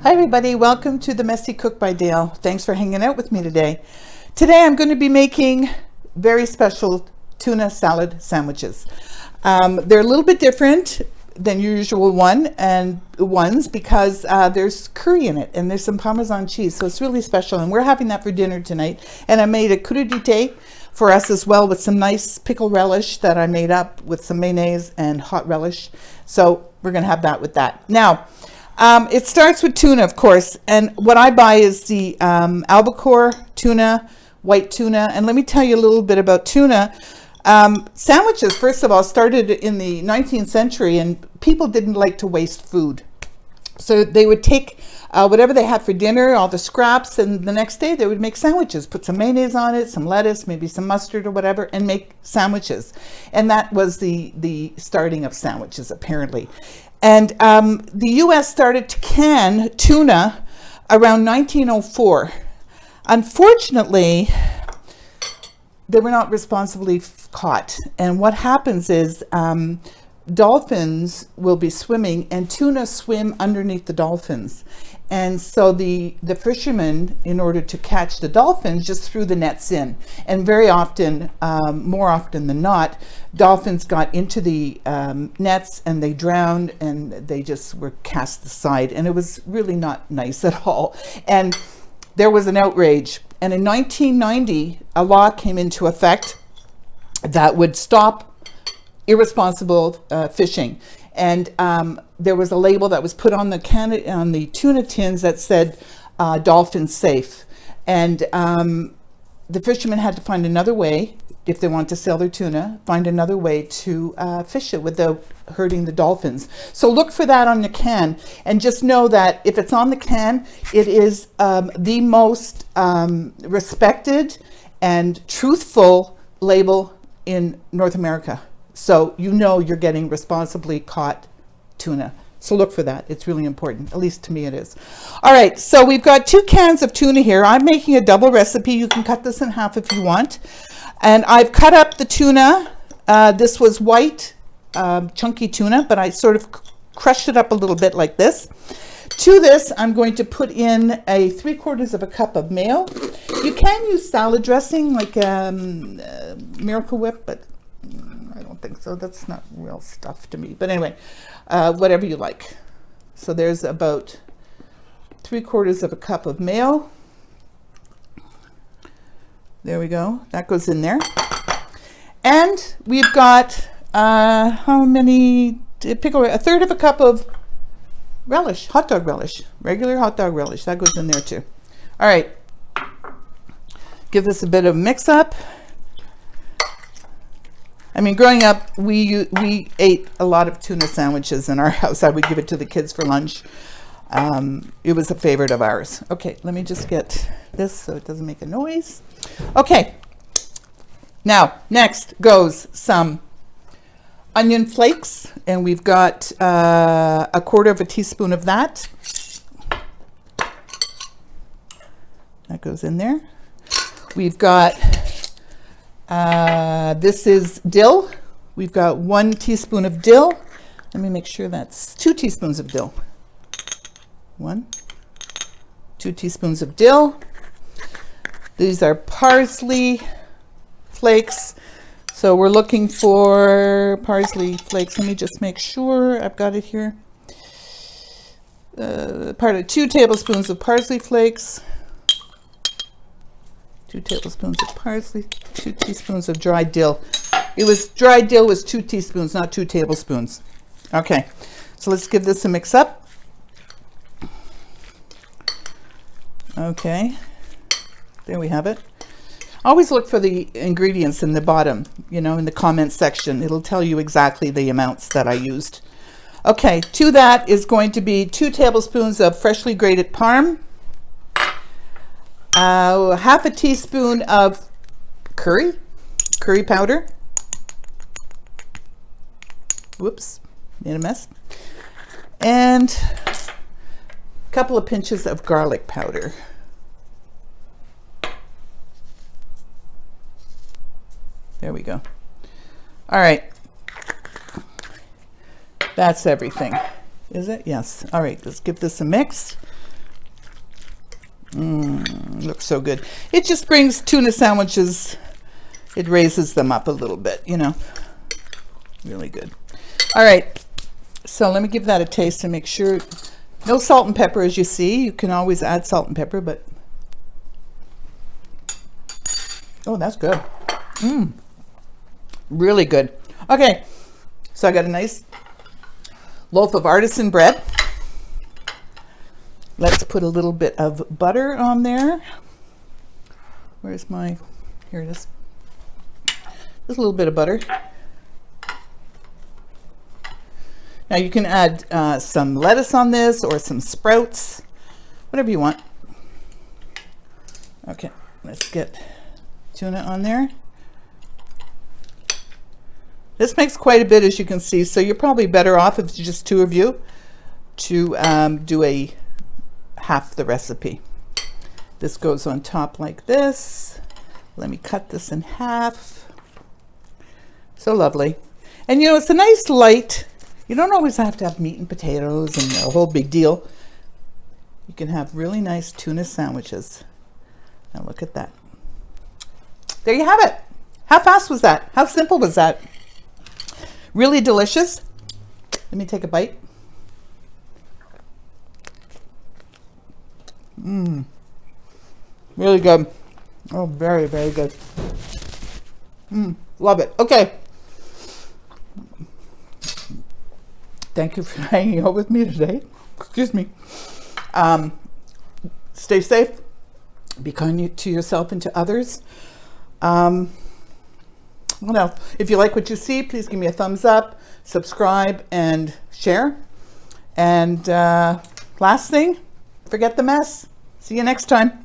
Hi everybody, welcome to the Messy Cook by Dale. Thanks for hanging out with me today. Today I'm going to be making very special tuna salad sandwiches. They're a little bit different than your usual ones because there's curry in it and there's some Parmesan cheese, so it's really special, and we're having that for dinner tonight. And I made a crudité for us as well with some nice pickle relish that I made up with some mayonnaise and hot relish. So we're going to have that with that. Now, it starts with tuna, of course, and what I buy is the albacore tuna, white tuna. And let me tell you a little bit about tuna. Sandwiches, first of all, started in the 19th century, and people didn't like to waste food. So they would take whatever they had for dinner, all the scraps, and the next day they would make sandwiches, put some mayonnaise on it, some lettuce, maybe some mustard or whatever, and make sandwiches. And that was the starting of sandwiches, apparently. And the U.S. started to can tuna around 1904. Unfortunately, they were not responsibly caught. And what happens is dolphins will be swimming, and tuna swim underneath the dolphins. And so the fishermen, in order to catch the dolphins, just threw the nets in. And very often, more often than not, dolphins got into the nets and they drowned, and they just were cast aside. And it was really not nice at all. And there was an outrage. And in 1990, a law came into effect that would stop irresponsible fishing. And there was a label that was put on the tuna tins that said dolphin safe. And the fishermen had to find another way, if they want to sell their tuna, find another way to fish it without hurting the dolphins. So look for that on the can, and just know that if it's on the can, it is the most respected and truthful label in North America. So you know you're getting responsibly caught tuna. So look for that. It's really important. At least to me it is. All right, so we've got 2 cans of tuna here. I'm making a double recipe. You can cut this in half if you want. And I've cut up the tuna. This was white, chunky tuna, but I sort of crushed it up a little bit like this. To this, I'm going to put in a 3/4 cup of mayo. You can use salad dressing like Miracle Whip, but I don't think so. That's not real stuff to me. But anyway, whatever you like. So there's about 3/4 cup of mayo. There we go. That goes in there. And we've got how many? Pickle, 1/3 cup of relish, hot dog relish, regular hot dog relish. That goes in there too. All right. Give this a bit of mix up. I mean, growing up, we ate a lot of tuna sandwiches in our house. I would give it to the kids for lunch. It was a favorite of ours. Okay, let me just get this so it doesn't make a noise. Okay, now next goes some onion flakes, and we've got 1/4 teaspoon of that. That goes in there. We've got this is dill. We've got 1 teaspoon of dill. Let me make sure that's 2 teaspoons of dill. 2 teaspoons of dill. These are parsley flakes. So we're looking for parsley flakes. Let me just make sure I've got it here. 2 tablespoons of parsley flakes. 2 tablespoons of parsley, 2 teaspoons of dried dill. Dried dill was 2 teaspoons, not 2 tablespoons. Okay, so let's give this a mix up. Okay, there we have it. Always look for the ingredients in the bottom, in the comments section. It'll tell you exactly the amounts that I used. Okay, to that is going to be 2 tablespoons of freshly grated parm. 1/2 teaspoon of curry powder. Whoops, made a mess. And a couple of pinches of garlic powder. There we go. All right. That's everything. Is it? Yes. All right, let's give this a mix. Looks so good. It just brings tuna sandwiches, it raises them up a little bit, you know. Really good. All right, so let me give that a taste and make sure. No salt and pepper, as you see. You can always add salt and pepper, but oh, that's good. Really good. Okay, so I got a nice loaf of artisan bread. Let's put a little bit of butter on there. Where's my, here it is. Just a little bit of butter. Now you can add some lettuce on this or some sprouts, whatever you want. Okay, let's get tuna on there. This makes quite a bit, as you can see, so you're probably better off if it's just two of you to do a half the recipe. This goes on top like this. Let me cut this in half. So lovely. And you know, it's a nice light. You don't always have to have meat and potatoes and a whole big deal. You can have really nice tuna sandwiches. Now look at that. There you have it. How fast was that? How simple was that? Really delicious. Let me take a bite. Really good. Oh, very, very good. Love it. Okay. Thank you for hanging out with me today. Excuse me. Stay safe. Be kind to yourself and to others. Well, if you like what you see, please give me a thumbs up, subscribe, and share. And last thing, forget the mess. See you next time.